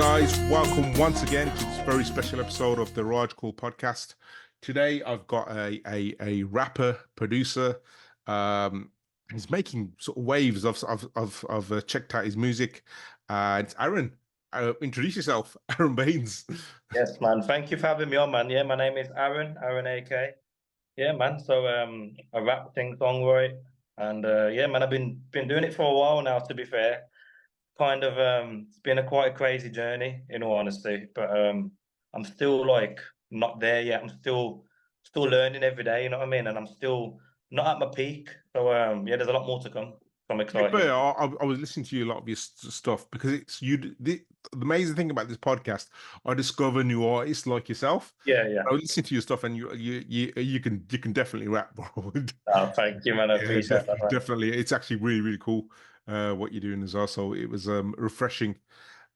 guys, welcome once again to this very special episode of the Raj Kaul podcast. Today I've got a rapper producer. He's making sort of waves. I've checked out his music. It's Aaron. Introduce yourself, Aaron Bains. Yes, man. Thank you for having me on, man. Yeah, my name is Aaron AK. Yeah, man. So I rap, sing, songwrite, and yeah, man. I've been doing it for a while now. To be fair, kind of it's been quite a crazy journey, in all honesty. But I'm still like not there yet. I'm still learning every day. You know what I mean? And I'm still not at my peak. So yeah, there's a lot more to come. So I'm To be excited. fair, I was listening to you a lot of your stuff because it's you. The amazing thing about this podcast, I discover new artists like yourself. Yeah, yeah. I was listening to your stuff, and you can definitely rap, bro. Oh, thank you, man. I Yeah, appreciate that, man. definitely. It's actually really cool what you're doing as well. So it was refreshing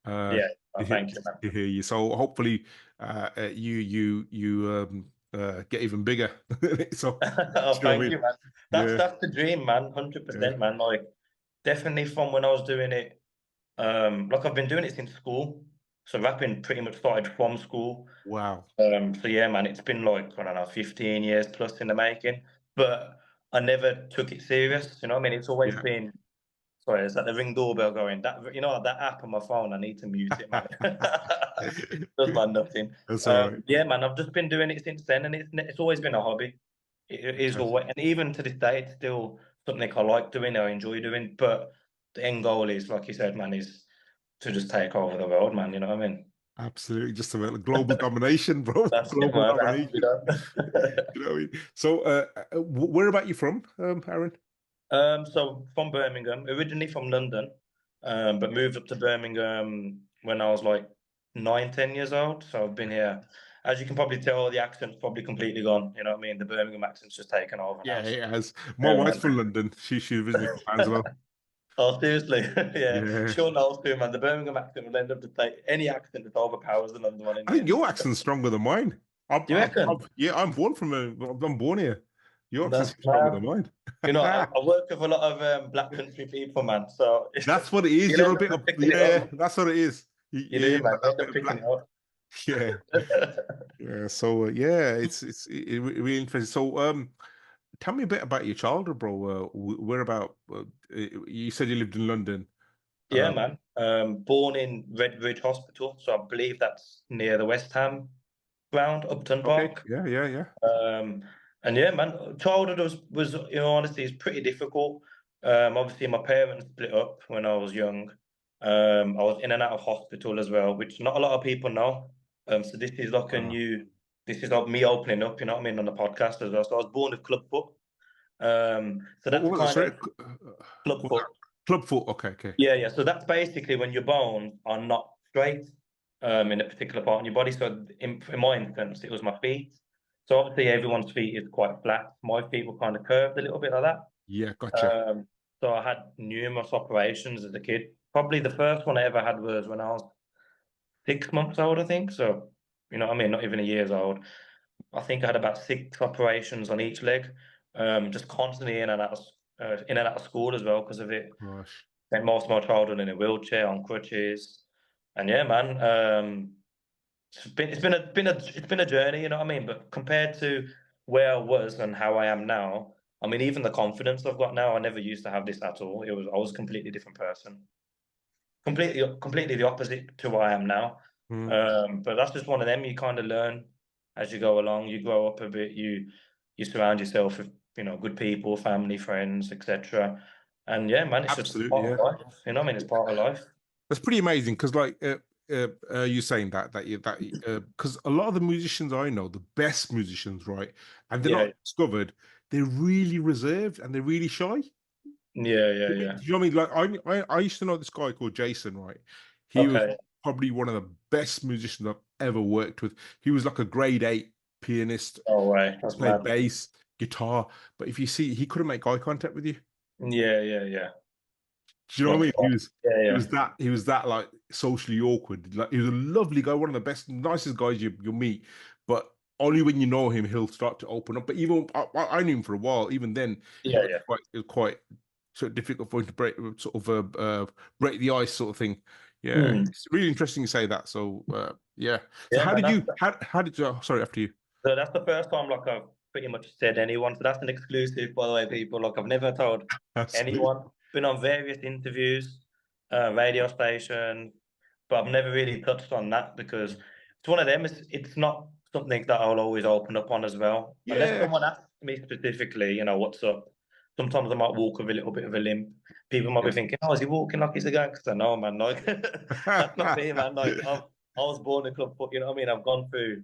uh, Yeah. to Oh, hear, thank you, man. to hear you. So hopefully you get even bigger. So Oh, do you know what I thank mean? you, man. Yeah, That's the dream, man. yeah. 100%, man. Like definitely from when I was doing it, like I've been doing it since school. So rapping pretty much started from school. Wow. So yeah, man, it's been like, I don't know, 15 years plus in the making. But I never took it serious, you know what I mean? It's always Yeah. been, sorry, is that the ring doorbell going? That, you know, that app on my phone, I need to mute it, man. Does man nothing. That's all right. Yeah, man, I've just been doing it since then, and it's always been a hobby. It is Okay. always, and even to this day, it's still something I like doing, I enjoy doing. But the end goal is, like you said, man, is to just take over the world, man. You know what I mean? Absolutely. Just a global domination, bro. That's it, Global man. It has to be domination. done. You know what I mean? So, where about you from, Aaron? So from Birmingham, originally from London, but moved up to Birmingham when I was like 9, 10 years old. So I've been here. As you can probably tell, the accent's probably completely gone. You know what I mean? The Birmingham accent's just taken over Yeah, now. it has. My Yeah, wife's man. from London. She visited me as well. Oh, seriously? Yeah. Yeah. Sure knows too, man. The Birmingham accent will end up to take any accent that overpowers the London one in I the think end. your accent's stronger than mine. Do you reckon? Yeah, I'm born from I'm born here. Your accent's That's stronger than mad. mine. You know, I work with a lot of black country people, man. So That's what it is. you'll You're a end bit up of, picking it yeah, up. that's what it is. You do, You've man. got You that end bit up of picking black. it up. Yeah. Yeah. So yeah, really interesting. So tell me a bit about your childhood, bro. Where about? You said you lived in London. Yeah, Uh, man. Born in Redbridge Hospital, so I believe that's near the West Ham ground, Upton okay. Park. Yeah. Yeah. Yeah. Um, and yeah, man, childhood was you know, honestly, is pretty difficult. Obviously, my parents split up when I was young. I was in and out of hospital as well, which not a lot of people know. So this is like Wow. this is like me opening up, you know what I mean, on the podcast as well. So I was born with clubfoot. So What that's was it? kind Sorry. of clubfoot. Club foot. Okay. Okay. Yeah, yeah. So that's basically when your bones are not straight in a particular part of your body. So in my instance, it was my feet. So obviously everyone's feet is quite flat. My feet were kind of curved a little bit like that. Yeah. Gotcha. So I had numerous operations as a kid. Probably the first one I ever had was when I was 6 months old, I think. So, you know what I mean? Not even a year's old. I think I had about 6 operations on each leg, just constantly in and out of school as well because of it. Gosh. Spent most of my childhood in a wheelchair on crutches, and yeah, man, it's been a journey, you know what I mean? But compared to where I was and how I am now, I mean, even the confidence I've got now, I never used to have this at all. I was a completely different person, completely the opposite to what I am now. Mm. But that's just one of them. You kind of learn as you go along. You grow up a bit. You surround yourself with good people, family, friends, etc. And yeah, man, it's just Absolutely. part Yeah. of life. You know what I mean? It's part of life. That's pretty amazing because, like, you saying that because a lot of the musicians I know, the best musicians, right, and they're Yeah, not discovered, they're really reserved and they're really shy. yeah, yeah, Do yeah. you know what I mean? Like, I used to know this guy called Jason, right? He was Okay. probably one of the best musicians I've ever worked with. He was like a grade 8 pianist. Oh, way. He That's played mad. bass, guitar, but if you see, he couldn't make eye contact with you. Yeah, yeah, yeah. Do you know what I What's mean? that? Yeah, yeah. He was that like socially awkward. Like he was a lovely guy, one of the best, nicest guys you'll meet. But only when you know him, he'll start to open up. But even I knew him for a while. Even then, Yeah, it was quite sort of difficult for him to break the ice sort of thing. Yeah, it's really interesting you say that. So yeah. So Yeah, how man. did you how did you sorry, after you. So that's the first time like I've pretty much said anyone. So that's an exclusive, by the way, people. Like I've never told Absolutely. anyone. Been on various interviews, radio stations, but I've never really touched on that because it's one of them. It's not something that I'll always open up on as well, unless Yeah. someone asks me specifically. You know, what's up? Sometimes I might walk with a little bit of a limp. People might be thinking, "Oh, is he walking like he's a gangster?" No, man. Like that's not me, man. Like I was born in club foot. You know what I mean? I've gone through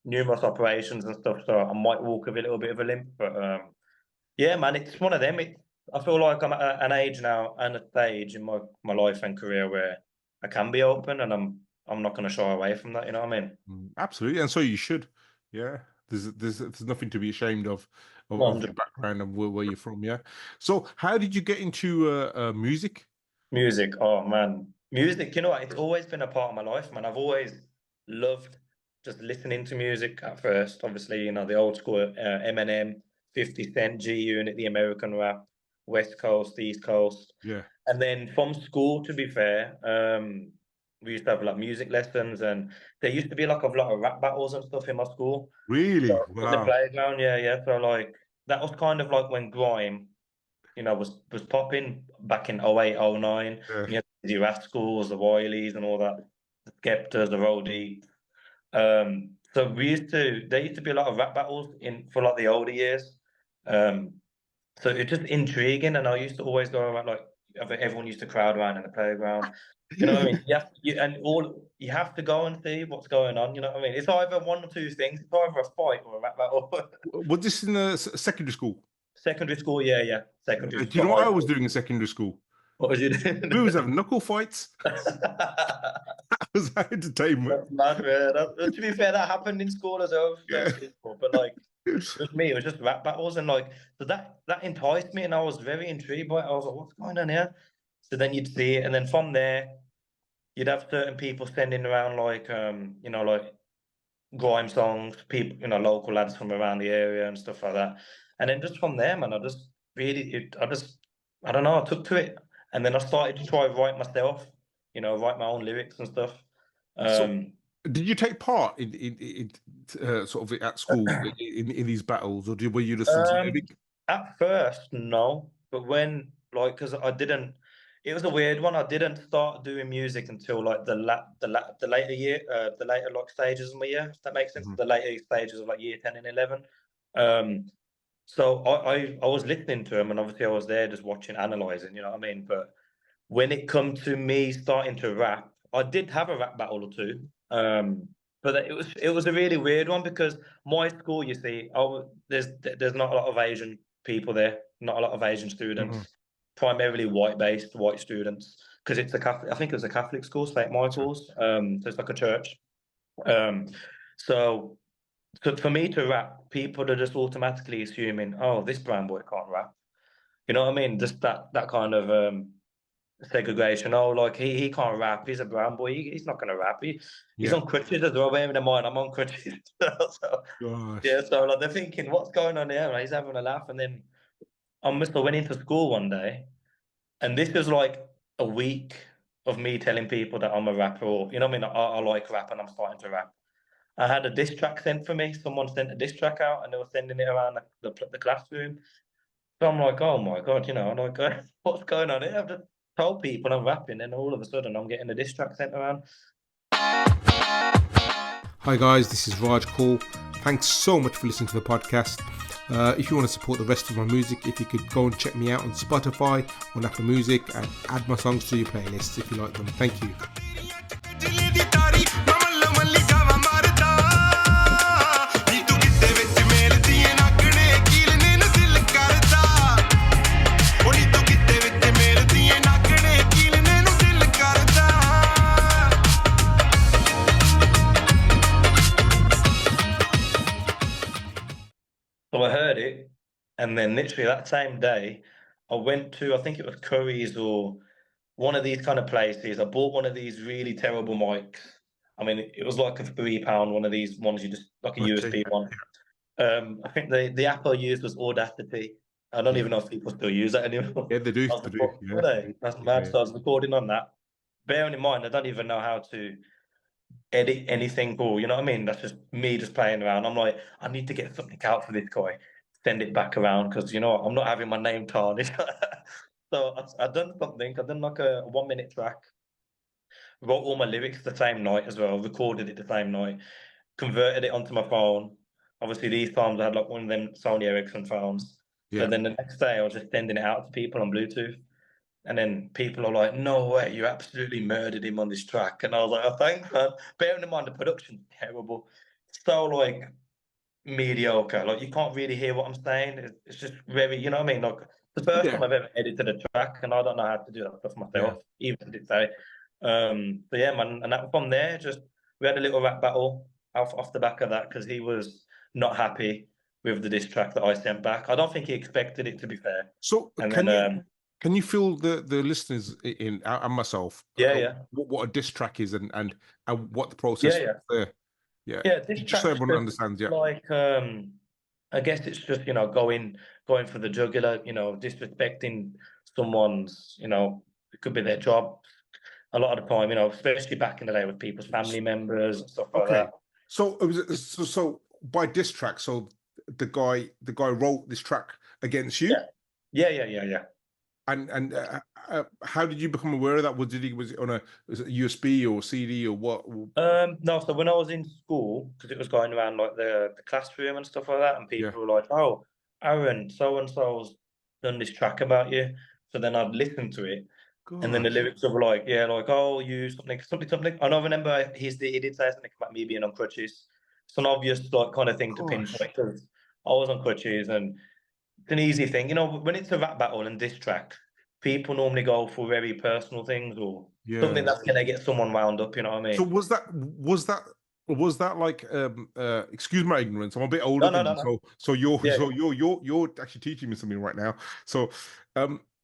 numerous operations and stuff, so I might walk with a little bit of a limp. But yeah, man, it's one of them. I feel like I'm at an age now and a stage in my life and career where I can be open, and I'm not going to shy away from that. You know what I mean? Absolutely, and so you should. Yeah, there's nothing to be ashamed of your 100. background and where you're from. Yeah. So how did you get into music? Music, oh man, music. You know what? It's always been a part of my life, man. I've always loved just listening to music at first. Obviously, you know the old school Eminem, 50 Cent, G Unit, the American rap, West Coast, East Coast. Yeah. And then from school, to be fair, we used to have like music lessons, and there used to be like a lot of rap battles and stuff in my school. Really? So in the Wow. playground, yeah, yeah. So like that was kind of like when grime, you know, was popping back in 08, 09. Yeah. You had the Rascals, the Wileys, and all that, the Skeptors, the Roadies. So there used to be a lot of rap battles in for like the older years. Um, so it's just intriguing, and I used to always go around like everyone used to crowd around in the playground. You know what I mean? You have to go and see what's going on. You know what I mean? It's either one or two things. It's either a fight or a rap battle. Was this in secondary school? Secondary school, yeah, yeah. Secondary Do school, you but know what I high was school. doing in secondary school? What was you doing? We was having knuckle fights. That was our entertainment. That's mad, man. To be fair, that happened in school as well, Yeah. secondary school. But like, with me, it was just rap battles, and like, so that enticed me, and I was very intrigued by it. I was like, "What's going on here?" So then you'd see it, and then from there, you'd have certain people sending around like, you know, like grime songs, people, you know, local lads from around the area and stuff like that. And then just from there, man, I don't know, I took to it, and then I started to try write myself, you know, write my own lyrics and stuff. So, Um, did you take part in sort of at school in these battles, or were you just Um, observing? at first, no, but when like, because I didn't, it was a weird one. I didn't start doing music until like the later year, the later like stages of my year. If that makes sense. Mhm. The later stages of like year 10 and 11. Um, so I was listening to them, and obviously I was there just watching, analyzing. You know what I mean? But when it come to me starting to rap, I did have a rap battle or two. But it was a really weird one because my school, you see, there's not a lot of Asian people there, not a lot of Asian students, Mhm. primarily white-based white students, because it's a Catholic. I think it was a Catholic school, St. So, Michael's. So it's like a church. Um, so so for me to rap, people are just automatically assuming, oh, this brown boy can't rap. You know what I mean? Just that kind of segregation. Oh, like he can't rap. He's a brown boy. He's not gonna rap. He's yeah. on crutches as well. Bearing in mind, I'm on crutches. So yeah, Gosh. so like they're thinking, what's going on here? Like, he's having a laugh, and then I must have went into school one day, and this was like a week of me telling people that I'm a rapper, or you know what I mean. I like rap, and I'm starting to rap. I had a diss track sent for me. Someone sent a diss track out, and they were sending it around the classroom. So I'm like, oh my god, you know, I'm like, what's going on here? I've just told people I'm rapping, and all of a sudden I'm getting a diss track sent around. Hi guys, this is Raj Kaul. Thanks so much for listening to the podcast. If you want to support the rest of my music, if you could go and check me out on Spotify, on Apple Music, and add my songs to your playlists if you like them. Thank you. So I heard it, and then literally that same day, I went to, I think it was Curry's or one of these kind of places. I bought one of these really terrible mics. I mean, it was like a £3 one of these ones you just like a Okay. USB one. I think the app I used was Audacity. I don't Yeah. even know if people still use that anymore. Yeah, they do. I was They do. were Yeah. they? That's mad. Yeah. So I was recording on that. bearing in mind, I don't even know how to edit anything, or you know what I mean. That's just me just playing around. I'm like, I need to get something out for this guy, send it back around because you know what, I'm not having my name tarnished. So I done something. I done like a 1 minute track. Wrote all my lyrics the same night as well. Recorded it the same night. Converted it onto my phone. Obviously, these times I had like one of them Sony Ericsson phones. So Yeah. then the next day I was just sending it out to people on Bluetooth. And then people are like, "No way, you absolutely murdered him on this track." And I was like, "Oh, thanks, man." Bearing in mind the production's terrible. So like mediocre. Like you can't really hear what I'm saying. It's just very, you know what I mean? Like the first time Yeah. I've ever edited a track, and I don't know how to do that stuff Yeah. myself, even to this day. So yeah, man, and that from there, just we had a little rap battle off the back of that because he was not happy with the diss track that I sent back. I don't think he expected it, to be fair. So And then can you fill the listeners in and myself yeah, yeah, what a diss track is and what the process yeah, was yeah. there? Yeah. Yeah, this Just so track's everyone just understands. Yeah. like I guess it's just, you know, going for the jugular, you know, disrespecting someone's, you know, it could be their job a lot of the time, you know, especially back in the day with people's family members and stuff like Okay. that. So it was so by diss track. So the guy wrote this track against you, Yeah. Yeah, yeah, yeah, yeah. and how did you become aware of that? Was it on was it a USB or CD or what? No, so when I was in school, because it was going around like the classroom and stuff like that, and Yeah. people were like, "Oh, Aaron, so and so's done this track about you." So then I'd listen to it. And then the Gosh. lyrics were like, yeah, like, oh, you something. And I remember he did say something about me being on crutches. It's an obvious like kind of thing to Gosh. pinpoint because I was on crutches, and it's an easy thing. You know, when it's a rap battle and diss track, people normally go for very personal things or something Yeah. that's gonna get someone wound up. You know what I So mean? was that like excuse my ignorance, I'm a bit older No, no, than no, you, no. so you're Yeah, so yeah. you're actually teaching me something right now. So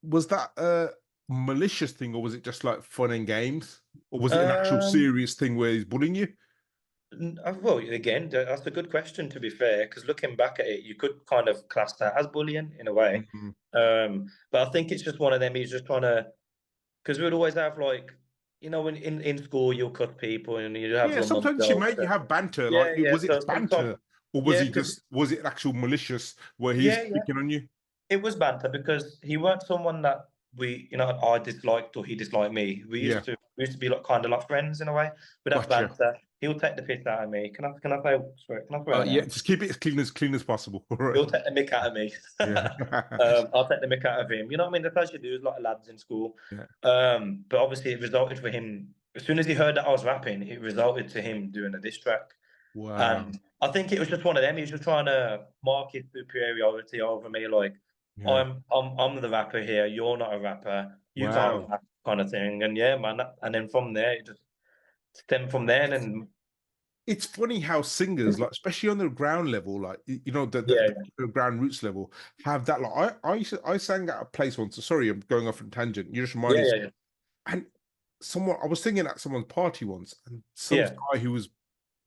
was that a malicious thing, or was it just like fun and games, or was it an actual Um, serious thing where he's bullying you? well, again, that's a good question to be fair, because looking back at it, you could kind of class that as bullying in a way. Mhm. But I think it's just one of them. He's just trying to, because we'd always have like, you know, in school you'll cut people and you have Yeah, your mum sometimes you jokes. mate, you have banter. Like, Yeah, yeah. was it So sometimes, banter, or yeah, because was it actual malicious where he's yeah, yeah. picking on you? It was banter because he weren't someone that we, you know, I disliked or he disliked me. Yeah, We used to be like kind of like friends in a way. We'd have gotcha. banter. He'll take the piss out of me. Can I say swear? Can I swear Yeah, now? just keep it as clean as possible. All right. He'll take the mick out of me. Yeah. I'll take the mick out of him. You know what I mean? That's how you do as like lads in school. Yeah. But obviously it resulted for him as soon as he heard that I was rapping, it resulted to him doing a diss track. Wow. And I think it was just one of them. He was just trying to mark his superiority over me, like Yeah. I'm the rapper here. You're not a rapper. You can't Wow. rap, kind of thing. And yeah, man. And then from there, it just stemmed from there. And It's funny how singers, like especially on the ground level, like you know yeah, the ground roots level, have that. Like I sang at a place once. Sorry, I'm going off on a tangent. You just yeah, reminded, yeah, yeah, and someone I was singing at someone's party once, and some yeah, guy who was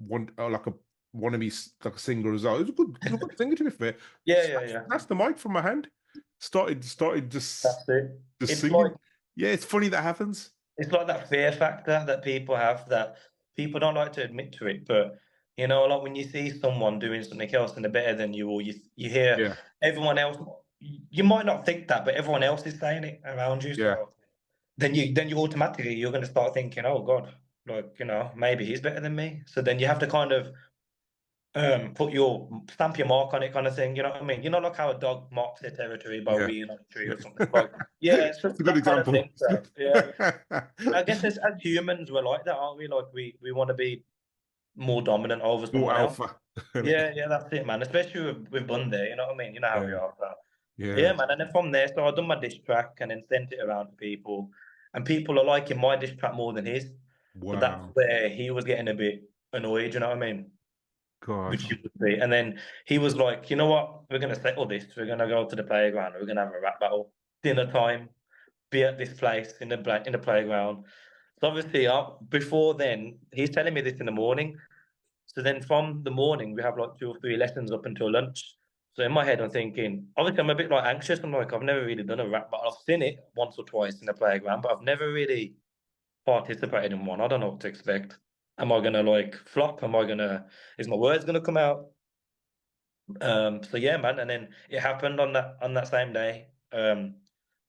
like a wannabe like a singer as well. It was a good singer to be fair. yeah, yeah, yeah. That's the mic from my hand. Started That's it. just It's like singing. Yeah, it's funny that happens. it's like that fear factor that people have that people don't like to admit to it, but you know, like when you see someone doing something else and they're better than you, or you hear Yeah, everyone else, you might not think that, but everyone else is saying it around you. yeah, So then you automatically you're going to start thinking, oh God, like you know, maybe he's better than me. So then you have to kind of put your stamp your mark on it, kind of thing. You know what I mean? You know, like how a dog marks their territory by yeah. weeing on a tree Yeah. or something. Like, yeah, it's just It's a good that kind of example. thing. So yeah, I guess as humans, we're like that, aren't we? Like we want to be more dominant over More someone else. alpha. Yeah, yeah, that's it, man. Especially with Bundy, you know what I mean? You know how we Yeah, are. So. Yeah, yeah. man. And then from there, so I done my diss track and then sent it around to people, and people are liking my diss track more than his. So that's Wow. where he was getting a bit annoyed. You know what I mean? Which Gosh. he would be. And then he was like, you know what? We're gonna settle this. We're gonna go to the playground. We're gonna have a rap battle. Dinner time. Be at this place in the playground. So obviously, before then, he's telling me this in the morning. So then from the morning, we have like 2 or 3 lessons up until lunch. So in my head, I'm thinking, obviously, I'm a bit like anxious. I'm like, I've never really done a rap battle. I've seen it once or twice in the playground, but I've never really participated in one. I don't know what to expect. Am I gonna like flop? Is my words gonna come out? So yeah, man. And then it happened on that same day.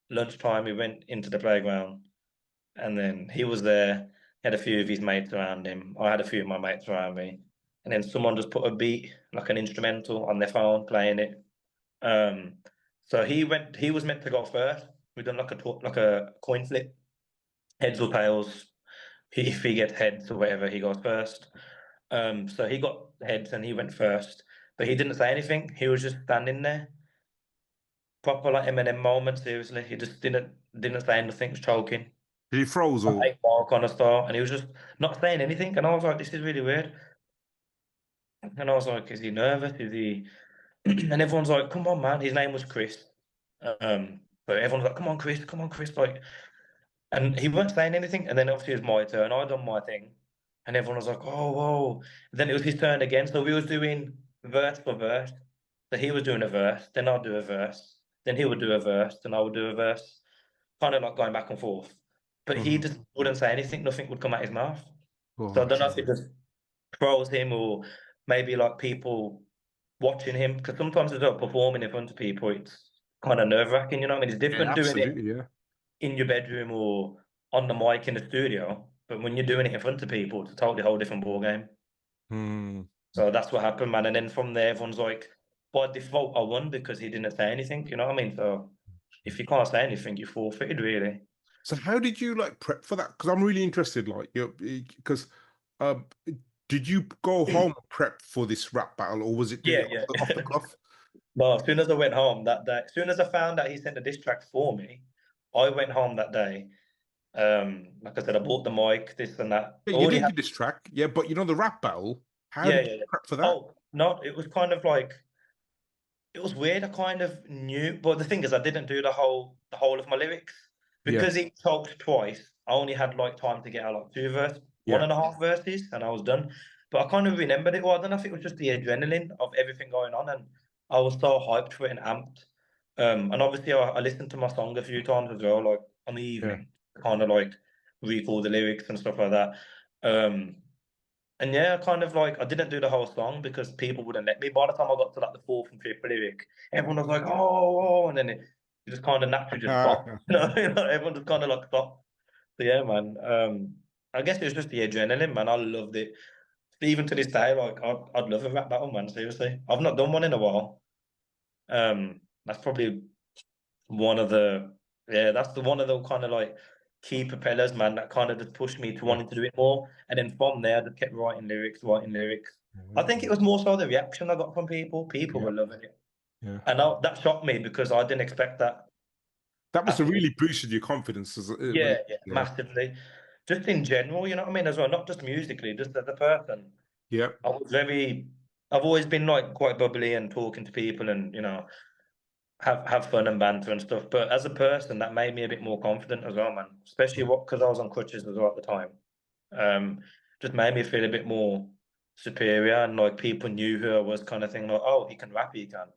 Lunchtime, we went into the playground, and then he was there. He had a few of his mates around him. I had a few of my mates around me, and then someone just put a beat, like an instrumental, on their phone, playing it. Um, so he went. He was meant to go first. We done like a coin flip, heads or tails. If he gets heads or whatever, he goes first. So he got heads and he went first, but he didn't say anything. He was just standing there, proper like Eminem moment. Seriously, he just didn't say anything, choking. Did he froze A or? big mark on a star, and he was just not saying anything. And I was like, this is really weird. And I was like, is he nervous? Is he? And everyone's like, come on, man. His name was Chris. So everyone's like, come on, Chris. Like, and he weren't saying anything. And then obviously it was my turn. I done my thing, and everyone was like, oh, whoa. And then it was his turn again. So we was doing verse for verse. So he was doing a verse, then I'll do a verse, then he would do a verse, then I would do a verse, kind of like going back and forth. But he Mhm. just wouldn't say anything. Nothing would come out his mouth. So I Oh, don't know if Jesus. it just trolls him or maybe like people watching him, because sometimes as well performing in front of people, it's kind of nerve-wracking, you know what I mean? It's Yeah, different doing it absolutely. Yeah. in your bedroom or on the mic in the studio, but when you're doing it in front of people, it's a totally whole different ball game. Hmm. So that's what happened, man. And then from there, everyone's like, by default, I won because he didn't say anything. You know what I mean? So if you can't say anything, you forfeited, really. So how did you like prep for that? Because I'm really interested, like you, because um, did you go home and prep for this rap battle, or was it Yeah, off the yeah. cuff? No, as soon as I went home that day, as soon as I found out he sent a diss track for me, I went home that day. Like I said, I bought the mic, this and that. Yeah, I you already did had, your diss track, yeah, but the rap battle. How yeah, did yeah, you yeah. prep for that? Oh, no, it was kind of like it was weird. I kind of knew, but the thing is, I didn't do the whole of my lyrics Yeah, because he talked twice. I only had like time to get out like one yeah. and a half verses, and I was done. But I kind of remembered it. Well, I don't know if it was just the adrenaline of everything going on, and I was so hyped for it and amped. And obviously, I listened to my song a few times as well, like on the Yeah. evening, kind of like recall the lyrics and stuff like that. Um, and yeah, kind of like I didn't do the whole song because people wouldn't let me. By the time I got to like the fourth and fifth lyric, everyone was like, "Oh, oh," and then it just kind of naturally just stopped. Everyone just kind of like stopped. So yeah, man. I guess it was just the adrenaline, man. I loved it. Even to this day, like I'd love a rap battle, man. Seriously, I've not done one in a while. That's probably one of the that's the one of the kind of like key propellers, man, that kind of just pushed me to Yeah. wanting to do it more. And then from there, I just kept writing lyrics, writing lyrics. I think it Mm. was more so the reaction I got from people. People Yeah, were loving it, yeah. and that shocked me because I didn't expect that That must have at all. really boosted your confidence as Yeah, yeah, yeah, massively. Just in general, you know what I mean, as well. Not just musically, just as a person. yeah. I was very. I've always been like quite bubbly and talking to people, and have fun and banter and stuff. But as a person, that made me a bit more confident as well, man. Especially what because I was on crutches as well at the time. Um, just made me feel a bit more superior and like people knew who I was, kind of thing. Like, oh, he can rap, he can.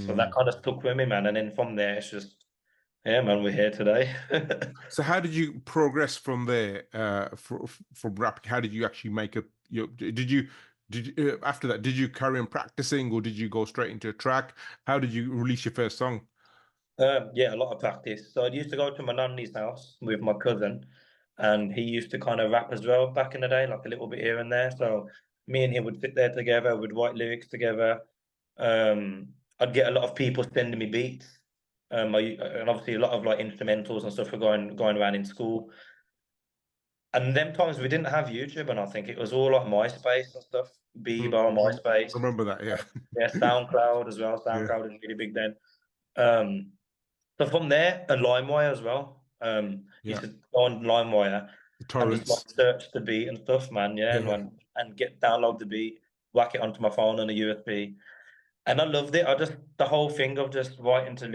So that Hmm. kind of stuck with me, man. And then from there, it's just yeah, man, we're here today. So how did you progress from there? From rapping, how did you actually make a? Did you after that? Did you carry on practicing, or did you go straight into a track? How did you release your first song? Yeah, a lot of practice. So I used to go to my nanny's house with my cousin, and he used to kind of rap as well back in the day, like a little bit here and there. So me and him would sit there together, would write lyrics together. I'd get a lot of people sending me beats. And obviously a lot of like instrumentals and stuff were going around in school. And them times we didn't have YouTube, and I think it was all like MySpace and stuff, Hmm, Bebo, I MySpace, remember that. Yeah, yeah, SoundCloud as well. yeah. SoundCloud was really big then. Um, So from there, and LimeWire as well. Yeah. Used to go on LimeWire The and just like torrents. search the beat and stuff, man. Yeah, Yeah. and get download the beat, whack it onto my phone on a USB, and I loved it. I just the whole thing of just writing to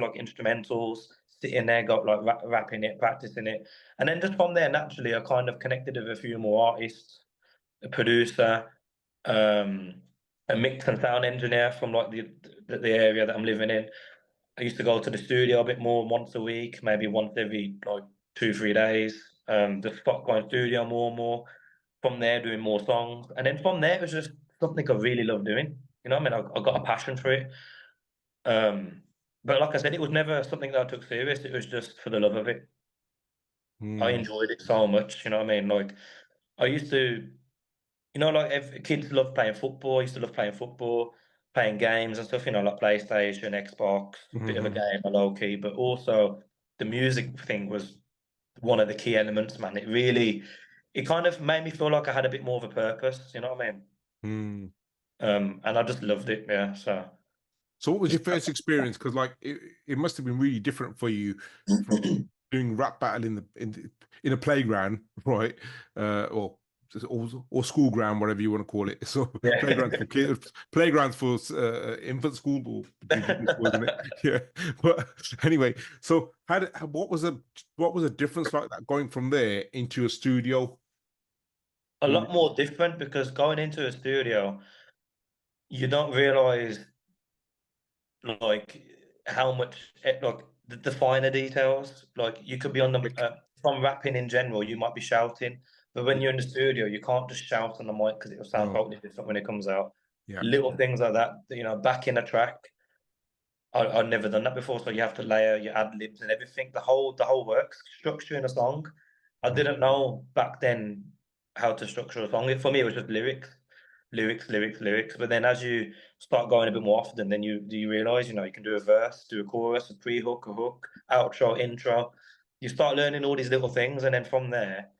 like instrumentals, sitting there, got like rapping it, practicing it, and then just from there, naturally, I kind of connected with a few more artists, a producer, um, a mix and sound engineer from like the area that I'm living in. I used to go to the studio a bit more once a week, maybe once every like 2, 3 days. Just stopped going studio more and more. From there, doing more songs, and then from there, it was just something I really love doing. You know what I mean? I got a passion for it. But like I said, it was never something that I took serious. It was just for the love of it. I Mm. enjoyed it so much. You know what I mean? Like I used to, like kids love playing football. I used to love playing football, playing games and stuff. Like PlayStation, Xbox, bit of a Mm-hmm. game, a low key. But also the music thing was one of the key elements, man. It kind of made me feel like I had a bit more of a purpose. You know what I mean? Mm. And I just loved it. Yeah. So So what was just your first experience? Because like it must have been really different for you from doing rap battle in a playground, right? Or school ground, whatever you want to call it. So yeah. playgrounds for kids, playgrounds for infant school or junior school, isn't it? Yeah. But anyway, so what was a difference like that going from there into a studio? A When lot more different because going into a studio, you don't realize like how much like the finer details. Like you could be on the like, from rapping in general, you might be shouting, but when yeah, you're in the studio, you can't just shout on the mic because it'll sound no, totally different when it comes out. yeah. Little things like that, back in a track. I've never done that before, so you have to layer your ad libs and everything. The whole works structure in a song. I Mhm. didn't know back then how to structure a song. For me, it was just lyrics, lyrics, lyrics, lyrics. But then as you start going a bit more often, then you realize you can do a verse, do a chorus, a pre-hook, a hook, outro, intro. You start learning all these little things, and then from there,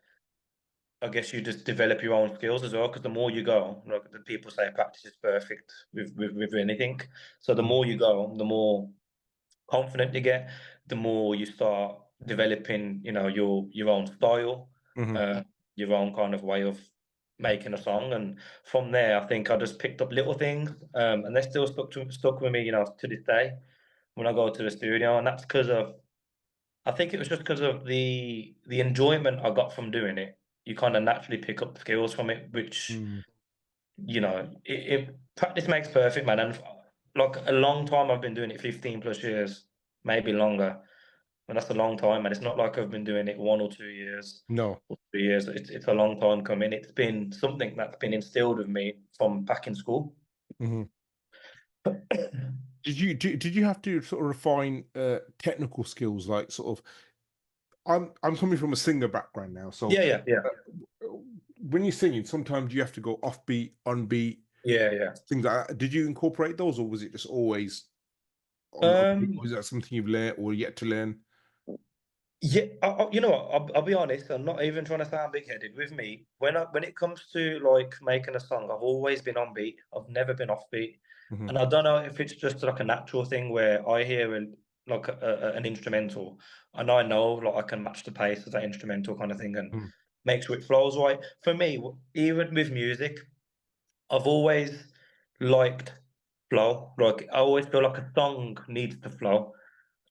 I guess you just develop your own skills as well. Because the more you go, like the people say, practice is perfect with anything. So the Mhm. more you go, the more confident you get, the more you start developing, your own style, Mhm. uh, your own kind of way of making a song. And from there, I think I just picked up little things, and they're still stuck with me, to this day when I go to the studio. And that's because of, I think it was just because of the enjoyment I got from doing it. You kind of naturally pick up skills from it, which Mm. practice makes perfect, man. And like a long time, I've been doing it 15 plus years, maybe longer. And that's a long time, and it's not like I've been doing it 1 or 2 years No. or 3 years. It's a long time coming. It's been something that's been instilled with me from back in school. Mhm. Did you have to sort of refine technical skills like sort of I'm coming from a singer background now, so Yeah, yeah, yeah, uh, when you're singing, sometimes you have to go offbeat, on-beat, yeah, yeah. things like that. Did you incorporate those, or was it just always on beat? Um, Or is that something you've learned or yet to learn? Yeah, you know what? I'll be honest. I'm not even trying to sound big-headed. With me, when it comes to like making a song, I've always been on beat. I've never been off beat, Hmm. and I don't know if it's just like a natural thing where I hear an instrumental, and I know like I can match the pace of that instrumental kind of thing, and Hmm. make sure it flows right. For me, even with music, I've always liked flow. Like I always feel like a song needs to flow.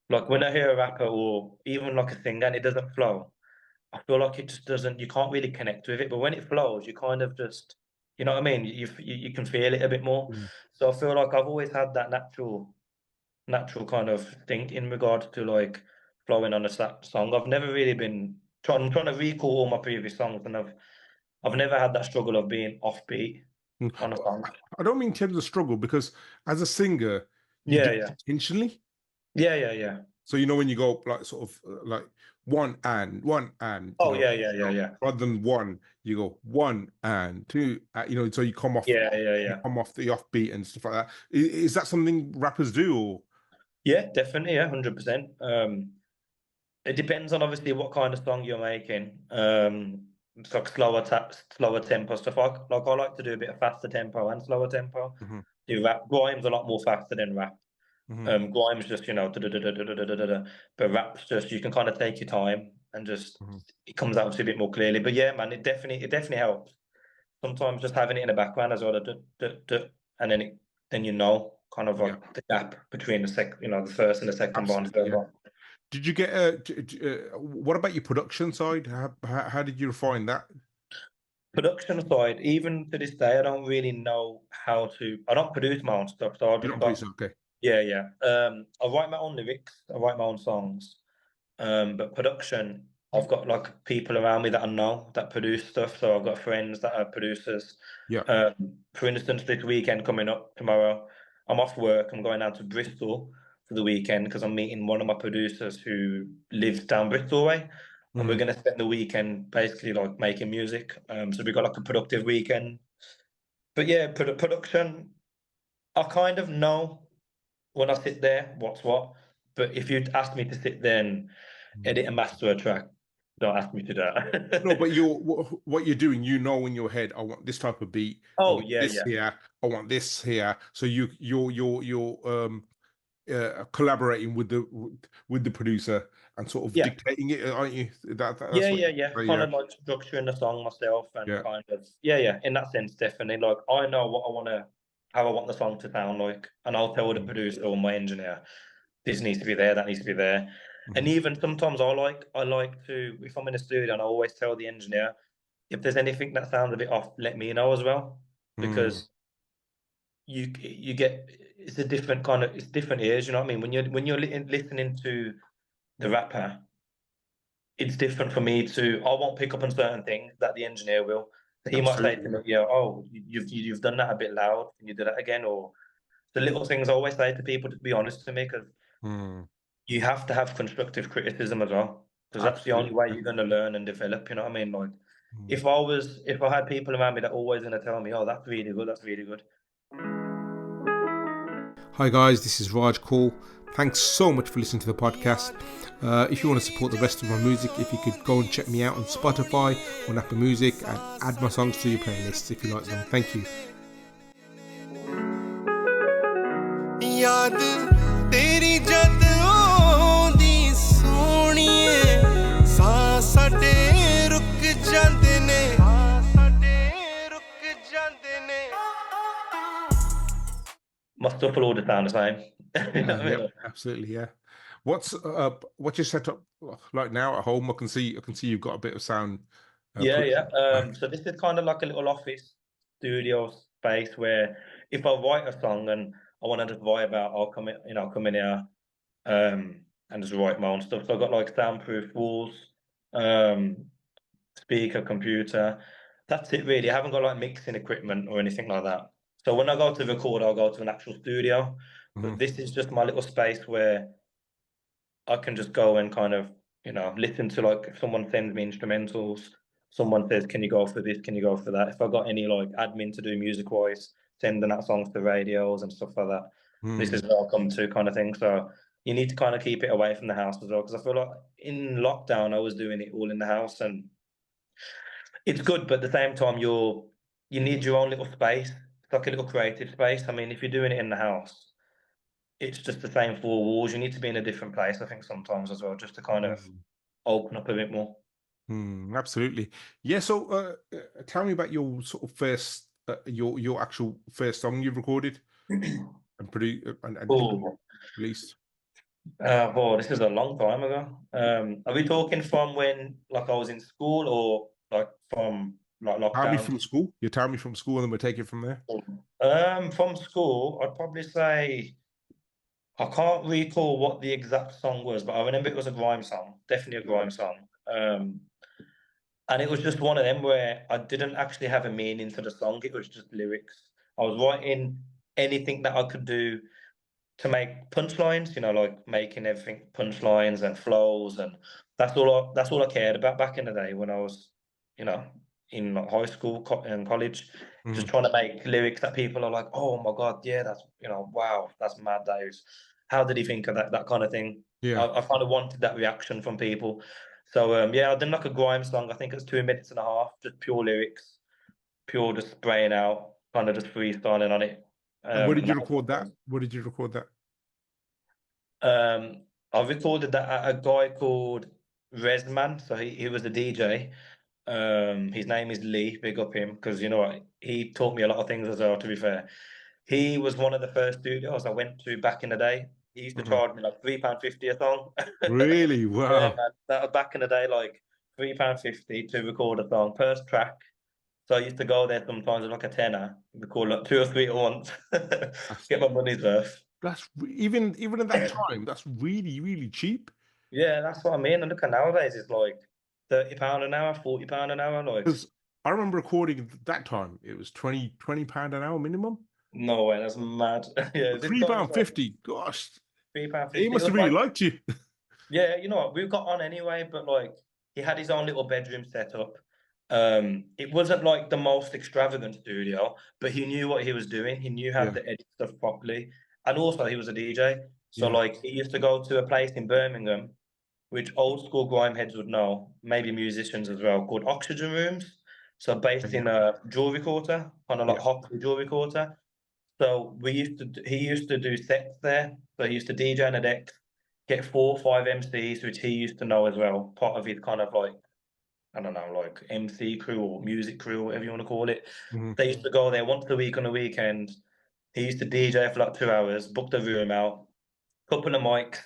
Like when I hear a rapper or even like a singer and it doesn't flow, I feel like it just doesn't. You can't really connect with it. But when it flows, you kind of just, you know what I mean. You can feel it a bit more. Hmm. So I feel like I've always had that natural kind of thing in regards to like flowing on a song. I've never really been trying. I'm trying to recall all my previous songs, and I've never had that struggle of being offbeat Mm. on a Well, song. I don't mean in terms of struggle because as a singer, you do Yeah, it yeah, intentionally. yeah, yeah, yeah. So you know when you go like sort of like one and Oh yeah, yeah, yeah, so yeah, rather than one, you go one and two. So yeah, yeah, you yeah. come off the offbeat and stuff like that. Is that something rappers do or? Yeah, definitely. Yeah, 100%. It depends on obviously what kind of song you're making. It's like slower tempo stuff. I like to do a bit of faster tempo and slower tempo. Mhm. Do rap. Grime's a lot more faster than rap. Mhm. Grime's just da-da-da-da-da-da-da-da-da. But rap's just you can kind of take your time and just Mhm. it comes out a bit more clearly. But yeah, man, it definitely helps. Sometimes just having it in the background as well, and then kind of Yeah. like the gap between the first and the second bond. Absolutely. Yeah. Did you get what about your production side? How did you refine that? Production side, even to this day, I don't really know how to. I don't produce my own stuff, so I You just don't got produce it, okay. yeah, yeah. I write my own lyrics, I write my own songs. But production, I've got like people around me that I know that produce stuff. So I've got friends that are producers. Yeah. For instance, this weekend coming up tomorrow, I'm off work. I'm going down to Bristol for the weekend because I'm meeting one of my producers who lives down Bristol way, and we're Mm. gonna spend the weekend basically like making music. So we got like a productive weekend. But yeah, production. I kind of know when I sit there what's what. But if you'd ask me to sit there and Mm. edit and master a track, don't ask me to do No, that. but what you're doing, you know, in your head, I want this type of beat, I Oh want yeah, this yeah, here, I want this here. So you're collaborating with the producer and sort of yeah, dictating it, aren't you? yeah, That's what yeah, you yeah. say, Kind yeah. of like structuring the song myself and Yeah. kind of yeah. In that sense, definitely. Like I know what I want to, how I want the song to sound like, and I'll tell the Mm. producer or my engineer, this needs to be there, that needs to be there. And Mhm. even sometimes I like to, if I'm in the studio, and I always tell the engineer if there's anything that sounds a bit off, let me know as well, Mm. because you get, it's a different kind of, it's different ears. You know what I mean? When you're listening to the rapper, it's different for me to, I won't pick up on certain things that the engineer will. So he might say Absolutely, to me, yeah. yeah, oh, you've done that a bit loud. Can you do that again? Or the little things I always say to people to be honest to me, because Mm. you have to have constructive criticism as well, because that's the only Absolutely, way yeah. you're going to learn and develop. You know what I mean? Like, Mm. if I had people around me that always going to tell me, oh, that's really good, that's really good. Hi guys, this is Raj Kaul. Thanks so much for listening to the podcast. If you want to support the rest of my music, if you could go and check me out on Spotify, on Apple Music, and add my songs to your playlists if you like them. Thank you. याद तेरी जद आउंदी सोहणीए सां साडे रुक जांदे ने My stuff will all just sound the same. You know what I Yeah, mean? absolutely, yeah. What's your setup like now at home? I can see you've got a bit of sound Yeah, put yeah. back. So this is kind of like a little office studio space where if I write a song and I want to just vibe out, I'll come in here, and just write my own stuff. So I've got like soundproof walls, um, speaker, computer. That's it really. I haven't got like mixing equipment or anything like that. So when I go to record, I'll go to an actual studio. But Mhm. this is just my little space where I can just go and kind of, listen to, like, if someone sends me instrumentals, someone says, "Can you go for this? Can you go for that?" If I got any like admin to do music wise, sending out songs to radios and stuff like that, this is Mm. where I'll come to, kind of thing. So you need to kind of keep it away from the house as well, because I feel like in lockdown I was doing it all in the house, and it's good, but at the same time you need your own little space. It's like a little creative space. I mean, if you're doing it in the house, it's just the same four walls. You need to be in a different place, I think, sometimes as well, just to kind of Mm. open up a bit more. Absolutely. Yeah. So, tell me about your sort of first, your actual first song you've recorded and produced and Oh, released. oh, this is a long time ago. Are we talking from when, like, I was in school, or like from like Tell me lockdown from to school. You tell me from school, and then we'll take it from there. school? From school, I'd probably say I can't recall what the exact song was, but I remember it was a grime song, definitely a grime song. And it was just one of them where I didn't actually have a meaning to the song. It was just lyrics. I was writing anything that I could do to make punchlines, like making everything punchlines and flows, and that's all I cared about back in the day when I was, you know, in like high school and college, just Mm. trying to make lyrics that people are like, oh my god, yeah, that's, wow, that's mad. That is, how did he think of that kind of thing? Yeah. I kind of wanted that reaction from people. So yeah, I did like a grime song. I think it's 2 minutes and a half, just pure lyrics, pure just spraying out, kind of just freestyling on it. And where did And you that was record my that? first. Where did you record that? I recorded that at a guy called Resman. So he was a DJ. His name is Lee. Big up him, because you know what, he taught me a lot of things as well. To be fair, he was one of the first studios I went to back in the day. He used to Mhm. charge me like £3.50 a song. Really? Yeah, Wow. man. That was back in the day, like £3.50 to record a song per track. So I used to go there sometimes with like a tenner, record like two or three at once, That's get my money's worth. even at that time. That's really cheap. Yeah, that's what I mean. And look at nowadays, it's like £30 an hour, £40 an hour. Like, Because I remember recording at that time, it was £20 an hour minimum. no way, that's mad. Yeah, this Three guy was pound like fifty. Gosh, he £3.50. It must was have really like, liked you. yeah, you know what? We got on anyway, but like he had his own little bedroom set up. It wasn't like the most extravagant studio, but he knew what he was doing. He knew how Yeah, to edit stuff properly, and also he was a DJ. So yeah. like he used to go to a place in Birmingham, which old school grime heads would know, maybe musicians as well, called Oxygen Rooms. So based Yeah, in a jewelry quarter, kind of like yeah. Hockley jewelry quarter. So he used to do sets there. So he used to DJ on a deck, get 4 or 5 MCs, which he used to know as well. Part of his kind of like, I don't know, like MC crew or music crew, whatever you want to call it. Mhm. They used to go there once a week on a weekend. He used to DJ for like 2 hours, book the room out, couple of mics,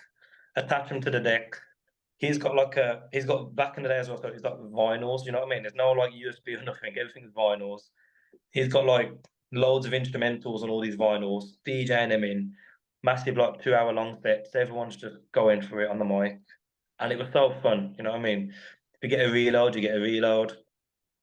attach them to the deck. He's got back in the day as well, so he's got vinyls, you know what I mean? There's no like USB or nothing, everything's vinyls. He's got like loads of instrumentals on all these vinyls, DJing them in, massive like 2 hour long sets. Everyone's just going for it on the mic. And it was so fun, you know what I mean? If you get a reload, you get a reload.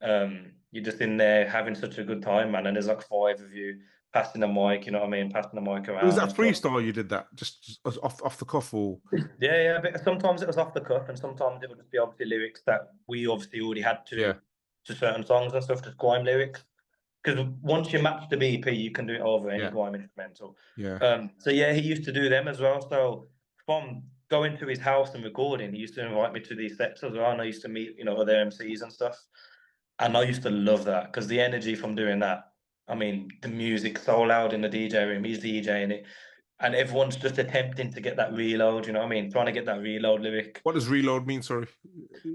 You're just in there having such a good time, man. And there's like 5 of you passing the mic, you know what I mean? Passing the mic Was around that and stuff. freestyle you did that? Just off the cuff or Yeah, but sometimes it was off the cuff, and sometimes it would just be obviously lyrics that we obviously already had yeah, to certain songs and stuff, just grime lyrics. Because once you match the BP, you can do it over any yeah, grime instrumental. yeah. So yeah, he used to do them as well. So from going to his house and recording, he used to invite me to these sets as well, and I used to meet other MCs and stuff. And I used to love that because the energy from doing that. I mean, the music's so loud in the DJ room. He's DJing it, and everyone's just attempting to get that reload. You know what I mean? Trying to get that reload lyric. What does reload mean? Sorry.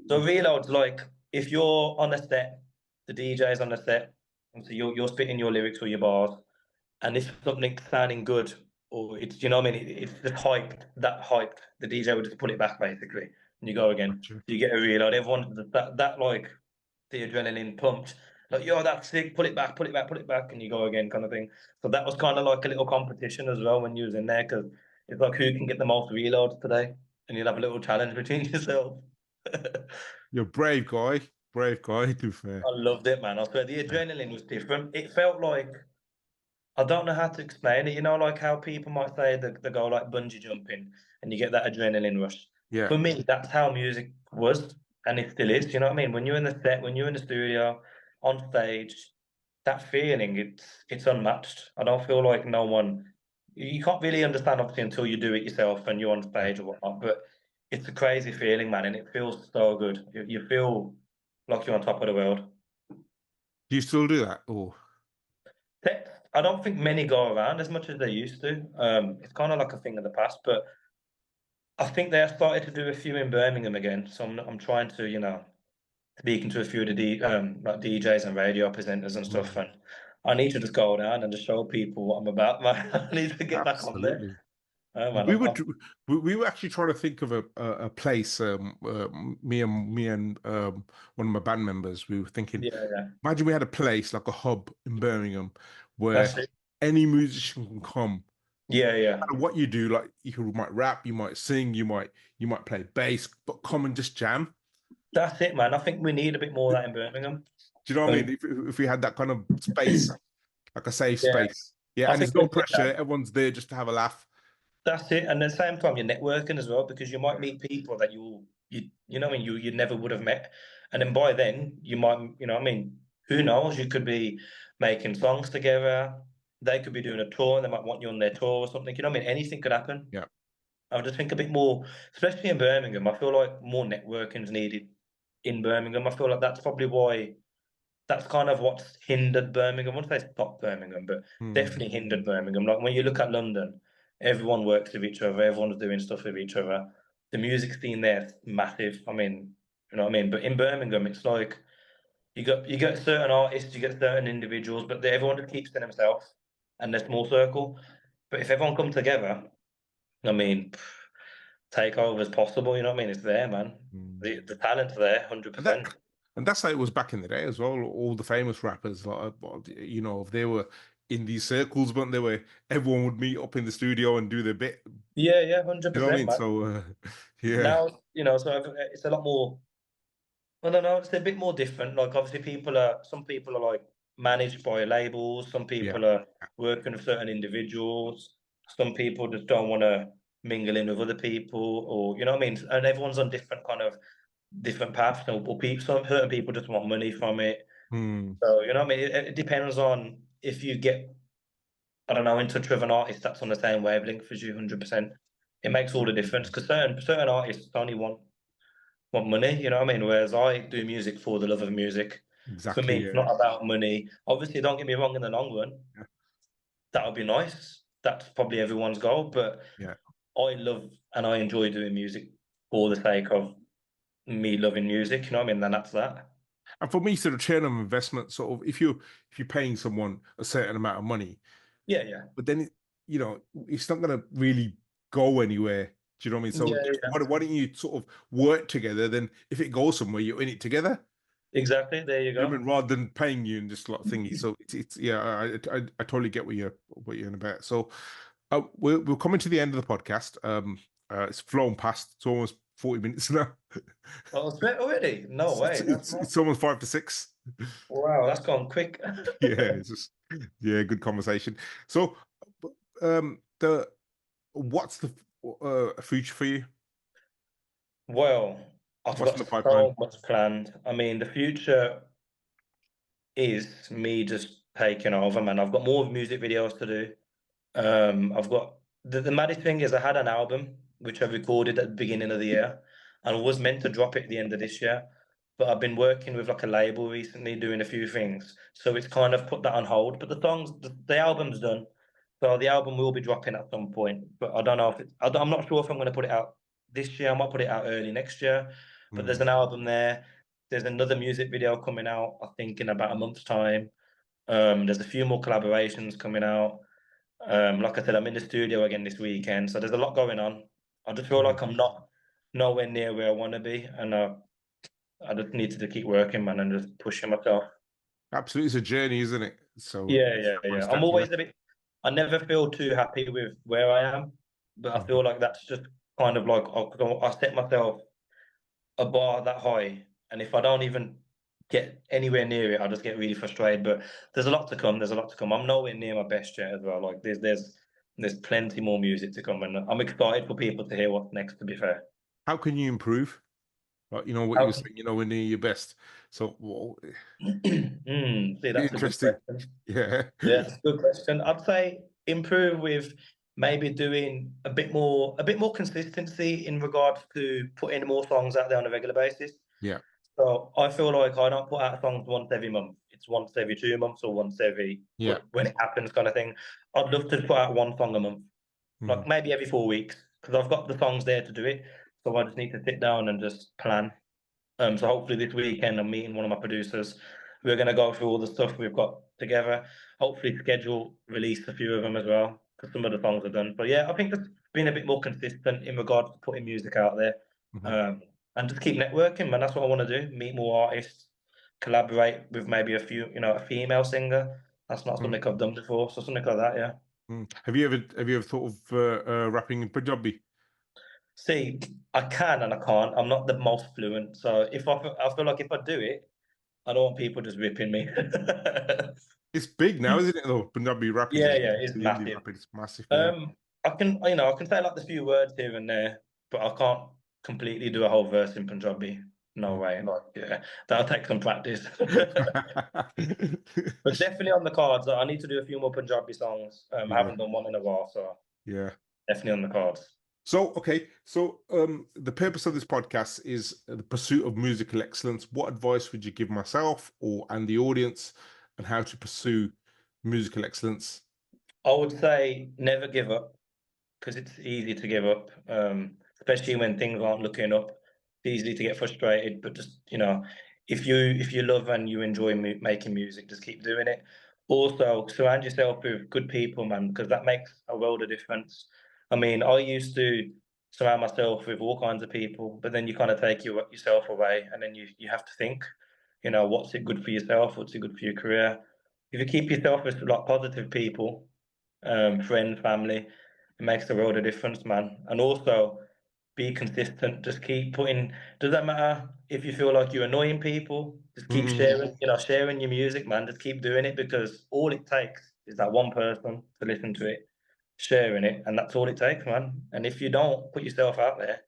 So reload's like if you're on a set, the DJ's on the set, and so you're spitting your lyrics or your bars, and if something's sounding good or it's you know what I mean, it's just hyped, that hyped, the DJ would just put it back basically, and you go again. Gotcha. So you get a reload. Everyone's that like the adrenaline pumped. Like, yo, that's sick, pull it back, pull it back, pull it back, and you go again, kind of thing. So that was kind of like a little competition as well when you was in there, because it's like who can get the most reloads today, and you'll have a little challenge between yourself. You're a brave guy. Brave guy, to be fair. I loved it, man. I swear the adrenaline was different. It felt like I don't know how to explain it. You know, like how people might say they go like bungee jumping and you get that adrenaline rush. Yeah. For me, that's how music was, and it still is. You know what I mean? When you're in the set, when you're in the studio, on stage, that feeling it's unmatched. I don't feel like no one. You can't really understand obviously until you do it yourself and you're on Yeah. stage or whatnot. But it's a crazy feeling, man, and it feels so good. You feel like you're on top of the world. Do you still do that? Or I don't think many go around as much as they used to. It's kind of like a thing of the past, but I think they have started to do a few in Birmingham again. So I'm trying to, speaking to a few of the like DJs and radio presenters and stuff, Mm. and I need to just go down and just show people what I'm about, man. I need to get back on there. Absolutely. Oh man, We were we were actually trying to think of a place. Me and one of my band members. We were thinking, yeah, imagine we had a place like a hub in Birmingham where that's it. any musician can come. Yeah, No matter what you do, like you might rap, you might sing, you might play bass, but come and just jam. that's it, man. I think we need a bit more of that in Birmingham. Do you know what I Like, mean? If we had that kind of space, like a safe yeah, space, yeah, I and think there's we no need pressure. that. Everyone's there just to have a laugh. That's it, and at the same time, you're networking as well because you might meet people that you know, what I mean, you never would have met, and then by then you might, you know, what I mean, who knows? You could be making songs together. They could be doing a tour. They might want you on their tour or something. You know, what I mean, anything could happen. Yeah. I just think a bit more, especially in Birmingham. I feel like more networking is needed in Birmingham. I feel like that's probably why that's kind of what's hindered Birmingham. I wouldn't say stopped Birmingham, but Hmm. definitely hindered Birmingham. Like when you look at London, everyone works with each other, everyone's doing stuff with each other. The music scene there is massive. I mean, you know what I mean? But in Birmingham, it's like you get certain artists, you get certain individuals, but everyone just keeps to themselves and their small circle. But if everyone come together, I mean, takeover is possible, you know what I mean? It's there, man. Hmm. The talent's there, And that 100%. and that's how it was back in the day as well. All the famous rappers, like if they were in these circles, but they were everyone would meet up in the studio and do their bit. Yeah, You know what I 100%, mean? man. So yeah, Now, so it's a lot more. I don't know, it's a bit more different. Like obviously some people are like managed by labels, some Yeah. people are working with certain individuals, some people just don't want to mingle in with other people, or you know what I mean? And everyone's on different kind of different paths. You know, or some certain people just want money from it. Hmm. So you know what I mean? It depends on if you get, I don't know, in touch with an artist that's on the same wavelength as you 100%. It makes all the difference because certain artists only want money, you know what I mean? Whereas I do music for the love of music. For Exactly. me, it's Yeah. not about money. Obviously, don't get me wrong, in the long run, Yeah. that would be nice. That's probably everyone's goal. But Yeah. I love and I enjoy doing music for the sake of me loving music, you know what I mean? Then that's that. And for me, sort of return on investment, sort of if you're paying someone a certain amount of money, Yeah, yeah. but then it's not going to really go anywhere. Do you know what I mean? Yeah, So yeah. why don't you sort of work together? Then if it goes somewhere, you're in it together. Exactly. There you You know what I go. mean? Rather than paying you and just like thingy. So it's yeah, I totally get what you're in about. So we're coming to the end of the podcast. It's flown past. It's almost 40 minutes now. Oh, it's lit already? No way. That's not. It's almost 5 to 6. Wow, that's gone quick. Yeah, it's just yeah, good conversation. So, the what's the future for you? Well, I've What's got in the pipeline? so much planned. I mean, the future is me just taking over, man. I've got more music videos to do. I've got the maddest thing is I had an album which I recorded at the beginning of the year and was meant to drop it at the end of this year. But I've been working with like a label recently, doing a few things. So it's kind of put that on hold. But the album's done. So the album will be dropping at some point. But I don't know if I'm not sure if I'm going to put it out this year. I might put it out early next year. But there's Mm, an album there. There's another music video coming out, I think, in about a month's time. There's a few more collaborations coming out. Like I said, I'm in the studio again this weekend, so there's a lot going on. I just feel mm. like I'm not nowhere near where I want to be, and I just need to keep working, man, and just pushing myself. Absolutely, it's a journey, isn't it? So Yeah, yeah, step by yeah. I'm step, yeah. always a bit. I never feel too happy with where I am, but I Mhm. feel like that's just kind of like I set myself a bar that high, and if I don't even get anywhere near it, I just get really frustrated. But there's a lot to come. There's a lot to come. I'm nowhere near my best yet as well. Like there's plenty more music to come, and I'm excited for people to hear what's next. To be fair, How can you improve? Like, you know what you were how saying, we're near your best. So see, that's a good interesting. question. Yeah. Yeah, that's a good question. I'd say improve with maybe doing a bit more consistency in regards to putting more songs out there on a regular basis. Yeah. So I feel like I don't put out songs once every month. It's once every 2 months or once every Yeah. when it happens kind of thing. I'd love to put out one song a month, Mhm. like maybe every 4 weeks, because I've got the songs there to do it. So I just need to sit down and just plan. So hopefully this weekend I'm meeting one of my producers. We're gonna go through all the stuff we've got together. Hopefully schedule release a few of them as well, because some of the songs are done. But yeah, I think just being a bit more consistent in regards to putting music out there, Mhm. um, and just keep networking, man. That's what I want to do. Meet more artists, collaborate with maybe a few, a female singer. That's not Mhm. something I've done before, so something like that. Yeah. Have you ever thought of rapping in Punjabi? See, I can and I can't. I'm not the most fluent, so I feel like if I do it, I don't want people just ripping me. It's big now, isn't it? Though Punjabi rap is Yeah, big. yeah, it's The Indian massive. rap is massive. Yeah. I can, I can say like the few words here and there, but I can't completely do a whole verse in Punjabi. No Mm. way. Like, yeah, that'll take some practice. But definitely on the cards. I need to do a few more Punjabi songs. I Yeah. haven't done one in a while, so Yeah. definitely on the cards. So, okay. So, the purpose of this podcast is the pursuit of musical excellence. What advice would you give myself or and the audience on how to pursue musical excellence? I would say never give up, because it's easy to give up, especially when things aren't looking up. It's easy to get frustrated, but just if you love and you enjoy making music, just keep doing it. Also, surround yourself with good people, man, because that makes a world of difference. I mean, I used to surround myself with all kinds of people, but then you kind of take yourself away, and then you have to think, what's it good for yourself? What's it good for your career? If you keep yourself with like positive people, friends, family, it makes the world a difference, man. And also, be consistent. Just keep putting. Doesn't matter if you feel like you're annoying people. Just keep sharing. Sharing your music, man. Just keep doing it because all it takes is that one person to listen to it, sharing it, and that's all it takes, man. And if you don't put yourself out there,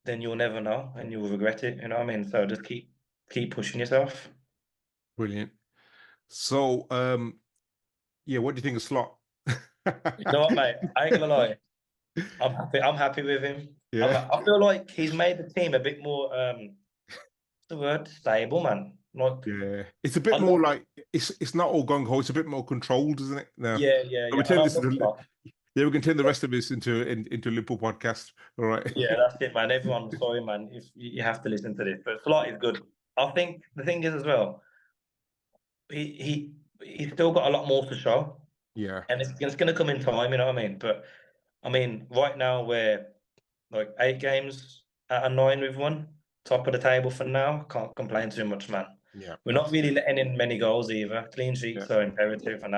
then you'll never know, and you'll regret it. You know what I mean? So just keep pushing yourself. Brilliant. So, yeah, what do you think of Slot? You know what, mate? I ain't gonna lie. I'm happy. I'm happy with him. Yeah, I feel like he's made the team a bit more what's the word? Stable, man. Like yeah. It's a I bit more love like it's not all gung ho. It's a bit more controlled, isn't it? No. yeah. We And turn I this love into Klopp. yeah, we can turn the rest of this into a Liverpool podcast. All right. Yeah, that's it, man. Everyone, sorry, man. If you have to listen to this, but Slot is good. I think the thing is as well, he's still got a lot more to show, Yeah, and it's gonna come in time. You know what I mean? But I mean, right now we're like 8 games out of 9 we've won, top of the table for now. Can't complain too much, man. yeah, We're not really letting in many goals either. Clean yeah. sheets are imperative, and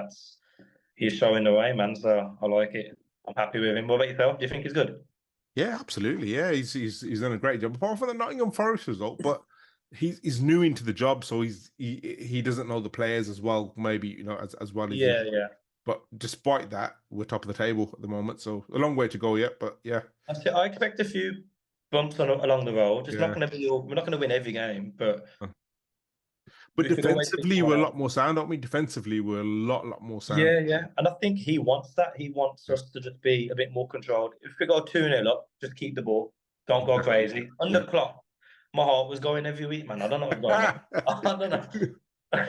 he's showing the way, man. So I like it. I'm happy with him. What about yourself? Do you think he's good? Yeah, absolutely. Yeah, he's done a great job. Apart from the Nottingham Forest result, but he's new into the job, so he doesn't know the players as well, maybe as well as you. Yeah. But despite that, we're top of the table at the moment, so a long way to go yet. But yeah, That's it. I expect a few bumps along the road. It's not yeah. going to be we're not going to win every game, but But we could always pick defensively, someone we're a else. lot more sound, aren't we? Defensively, we're a lot more sound. Yeah. And I think he wants that. He wants Yeah, us to just be a bit more controlled. If we go 2-0 up, just keep the ball. Don't go exactly. crazy. Under Yeah. clock, my heart was going every week, man. I don't know what's going on. I don't know.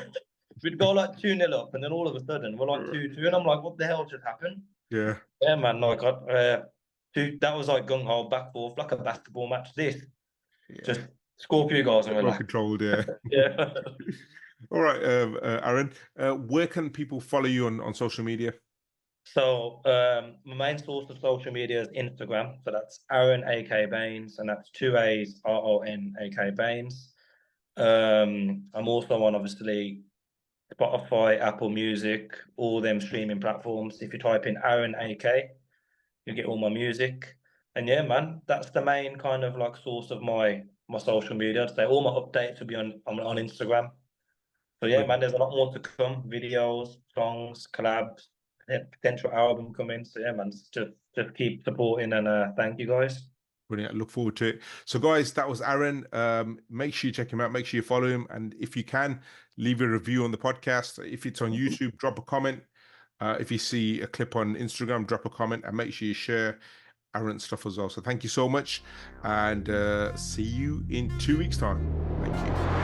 We'd go like 2-0 up, and then all of a sudden we're like 2-2, and I'm like, what the hell just happened? Yeah, Yeah, man. Like, that was like gung ho, back forth, like a basketball match. This yeah. just score a few goals and Well relax. controlled. Yeah. Yeah. All right, Aaron. Where can people follow you on social media? So my main source of social media is Instagram. So that's Aaron AK Bains, and that's 2 A's RON AK Bains. I'm also on obviously Spotify, Apple Music, all them streaming platforms. If you type in Aaron AK, you get all my music. And yeah, man, that's the main kind of like source of my social media. I'd say all my updates will be on Instagram. So yeah, man, Brilliant. there's a lot more to come. Videos, songs, collabs, potential album coming. So yeah, man, just keep supporting and thank you guys. Brilliant. I look forward to it. So, guys, that was Aaron. Make sure you check him out. Make sure you follow him. And if you can, leave a review on the podcast. If it's on YouTube, drop a comment. If you see a clip on Instagram, drop a comment and make sure you share Aaron's stuff as well. So, thank you so much. And see you in 2 weeks' time. Thank you.